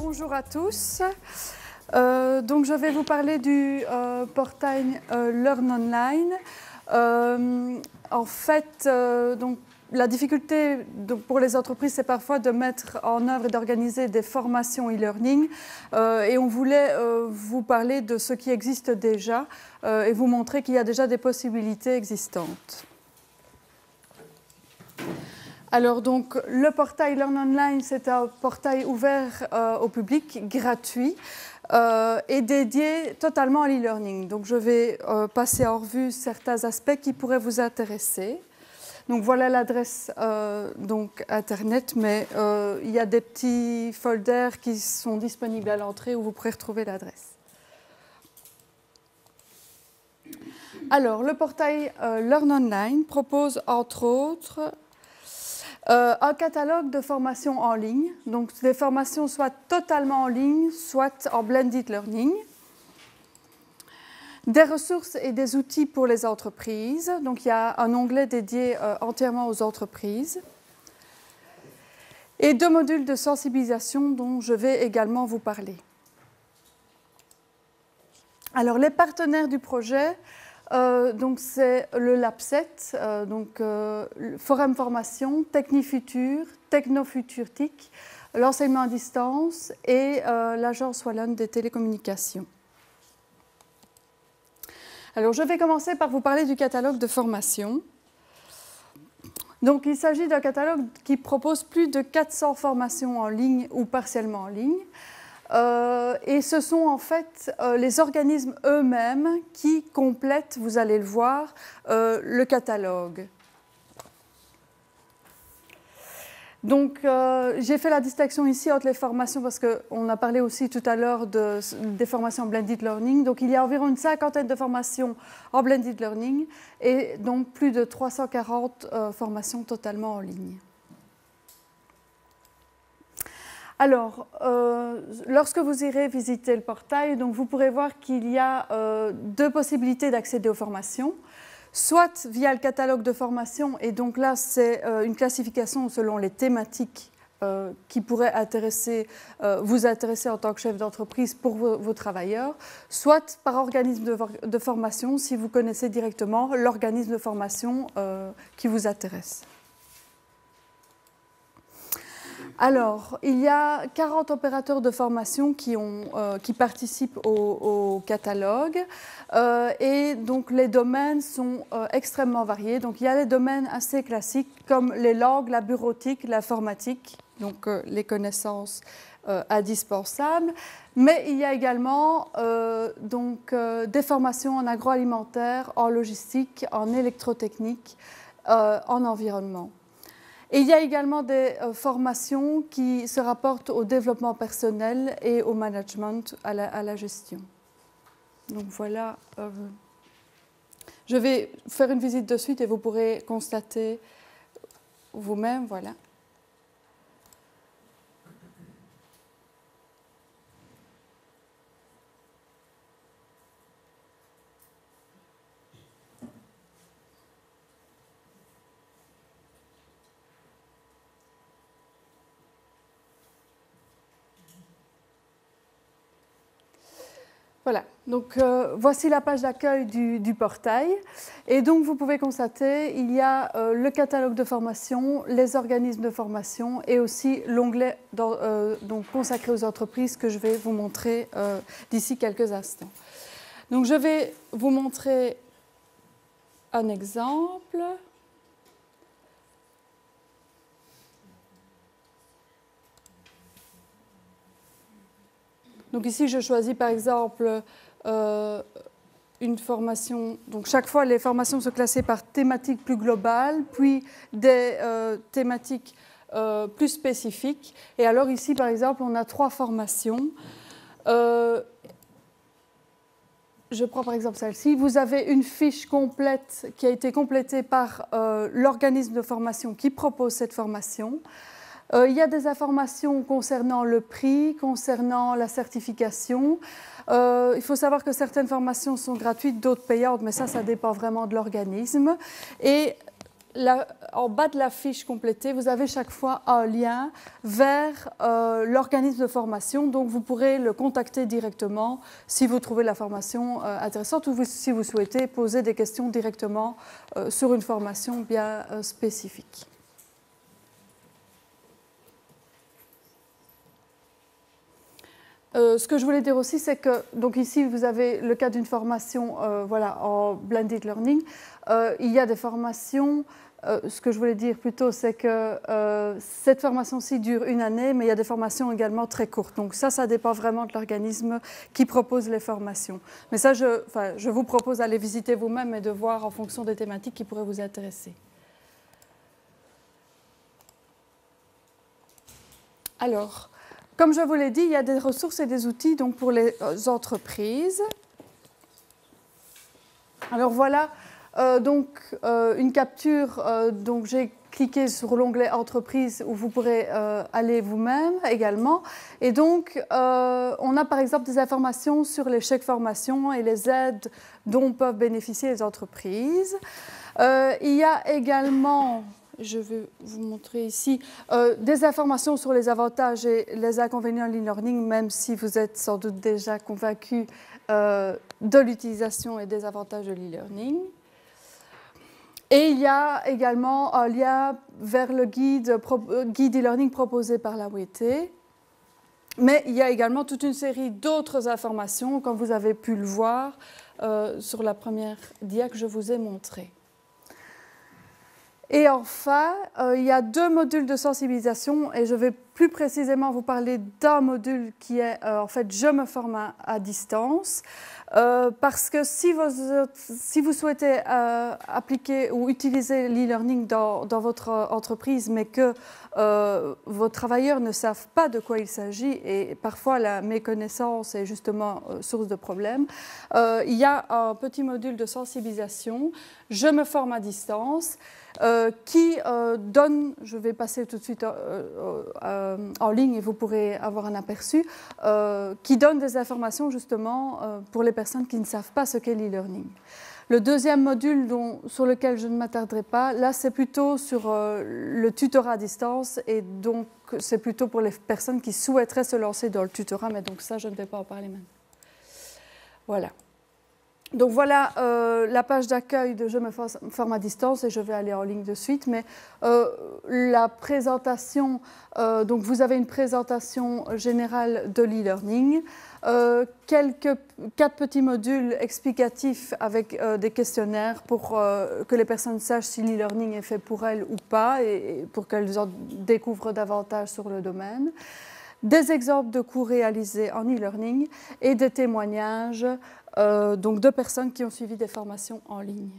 bonjour à tous. Donc je vais vous parler du portail Learn Online. En fait, donc, la difficulté pour les entreprises, c'est parfois de mettre en œuvre et d'organiser des formations e-learning. Et on voulait vous parler de ce qui existe déjà et vous montrer qu'il y a déjà des possibilités existantes. Alors donc, le portail Learn Online, c'est un portail ouvert au public, gratuit et dédié totalement à l'e-learning. Donc je vais passer en revue certains aspects qui pourraient vous intéresser. Donc voilà l'adresse Internet, mais il y a des petits folders qui sont disponibles à l'entrée où vous pourrez retrouver l'adresse. Alors, le portail Learn Online propose entre autres un catalogue de formations en ligne, donc des formations soit totalement en ligne, soit en blended learning. Des ressources et des outils pour les entreprises, donc il y a un onglet dédié entièrement aux entreprises. Et 2 modules de sensibilisation dont je vais également vous parler. Alors les partenaires du projet, donc c'est le Labset, Forum Formation, Technifutur, Technofutur TIC, l'enseignement à distance et l'agence wallonne des télécommunications. Alors je vais commencer par vous parler du catalogue de formation. Donc il s'agit d'un catalogue qui propose plus de 400 formations en ligne ou partiellement en ligne. Et ce sont en fait les organismes eux-mêmes qui complètent, vous allez le voir, le catalogue. Donc j'ai fait la distinction ici entre les formations parce qu'on a parlé aussi tout à l'heure des formations en blended learning. Donc il y a environ une 50aine de formations en blended learning et donc plus de 340 formations totalement en ligne. Alors, lorsque vous irez visiter le portail, donc vous pourrez voir qu'il y a 2 possibilités d'accéder aux formations, soit via le catalogue de formation, et donc là c'est une classification selon les thématiques qui pourraient vous intéresser en tant que chef d'entreprise pour vos travailleurs, soit par organisme de formation si vous connaissez directement l'organisme de formation qui vous intéresse. Alors, il y a 40 opérateurs de formation qui participent au catalogue et donc les domaines sont extrêmement variés. Donc, il y a les domaines assez classiques comme les langues, la bureautique, l'informatique, donc les connaissances indispensables. Mais il y a également des formations en agroalimentaire, en logistique, en électrotechnique, en environnement. Et il y a également des formations qui se rapportent au développement personnel et au management, à la gestion. Donc voilà, je vais faire une visite de suite et vous pourrez constater vous-même, voilà. Voilà, donc voici la page d'accueil du portail. Et donc vous pouvez constater, il y a le catalogue de formation, les organismes de formation et aussi l'onglet consacré aux entreprises que je vais vous montrer d'ici quelques instants. Donc je vais vous montrer un exemple. Donc ici, je choisis par exemple une formation. Donc chaque fois, les formations sont classées par thématique plus globale, puis des thématiques plus spécifiques. Et alors ici, par exemple, on a 3 formations. Je prends par exemple celle-ci. Vous avez une fiche complète qui a été complétée par l'organisme de formation qui propose cette formation. Il y a des informations concernant le prix, concernant la certification. Il faut savoir que certaines formations sont gratuites, d'autres payantes, mais ça dépend vraiment de l'organisme. Et en bas de la fiche complétée, vous avez chaque fois un lien vers l'organisme de formation. Donc, vous pourrez le contacter directement si vous trouvez la formation intéressante ou si vous souhaitez poser des questions directement sur une formation bien spécifique. Ce que je voulais dire aussi, c'est que donc ici, vous avez le cas d'une formation voilà, en blended learning. Il y a des formations, ce que je voulais dire plutôt, c'est que cette formation-ci dure 1 année, mais il y a des formations également très courtes. Donc ça dépend vraiment de l'organisme qui propose les formations. Mais ça, je vous propose d'aller visiter vous-même et de voir en fonction des thématiques qui pourraient vous intéresser. Alors, comme je vous l'ai dit, il y a des ressources et des outils donc, pour les entreprises. Alors voilà une capture. Donc j'ai cliqué sur l'onglet Entreprise où vous pourrez aller vous-même également. Et donc on a par exemple des informations sur les chèques formation et les aides dont peuvent bénéficier les entreprises. Il y a également... Je vais vous montrer ici des informations sur les avantages et les inconvénients de l'e-learning, même si vous êtes sans doute déjà convaincu de l'utilisation et des avantages de l'e-learning. Et il y a également un lien vers le guide e-learning proposé par la OIT. Mais il y a également toute une série d'autres informations, comme vous avez pu le voir sur la première dia que je vous ai montrée. Et enfin, il y a 2 modules de sensibilisation et je vais plus précisément vous parler d'un module qui est en fait « Je me forme à distance ». Parce que si vous souhaitez appliquer ou utiliser l'e-learning dans votre entreprise, mais que vos travailleurs ne savent pas de quoi il s'agit, et parfois la méconnaissance est justement source de problèmes, il y a un petit module de sensibilisation « Je me forme à distance » qui donne, je vais passer tout de suite en ligne et vous pourrez avoir un aperçu, qui donne des informations justement pour les personnes qui ne savent pas ce qu'est l'e-learning. Le deuxième module sur lequel je ne m'attarderai pas, là c'est plutôt sur le tutorat à distance et donc c'est plutôt pour les personnes qui souhaiteraient se lancer dans le tutorat, mais donc ça je ne vais pas en parler maintenant. Voilà. Donc voilà la page d'accueil de Je me forme à distance et je vais aller en ligne de suite. Mais la présentation, donc vous avez une présentation générale de l'e-learning, 4 petits modules explicatifs avec des questionnaires pour que les personnes sachent si l'e-learning est fait pour elles ou pas et pour qu'elles en découvrent davantage sur le domaine. Des exemples de cours réalisés en e-learning et des témoignages donc de personnes qui ont suivi des formations en ligne.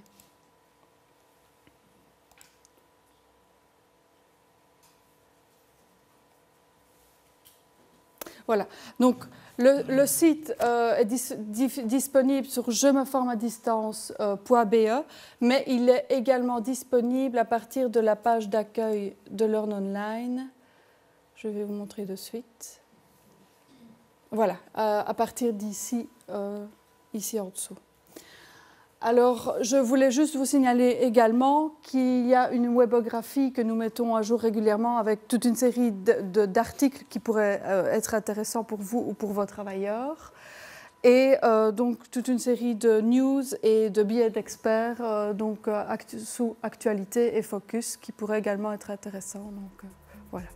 Voilà, donc le site est disponible sur je me forme à distance.be, mais il est également disponible à partir de la page d'accueil de Learn Online. Je vais vous montrer de suite. Voilà, à partir d'ici, ici en dessous. Alors, je voulais juste vous signaler également qu'il y a une webographie que nous mettons à jour régulièrement avec toute une série d'articles qui pourraient être intéressants pour vous ou pour vos travailleurs. Et donc, toute une série de news et de billets d'experts sous actualité et focus qui pourraient également être intéressants. Donc, voilà.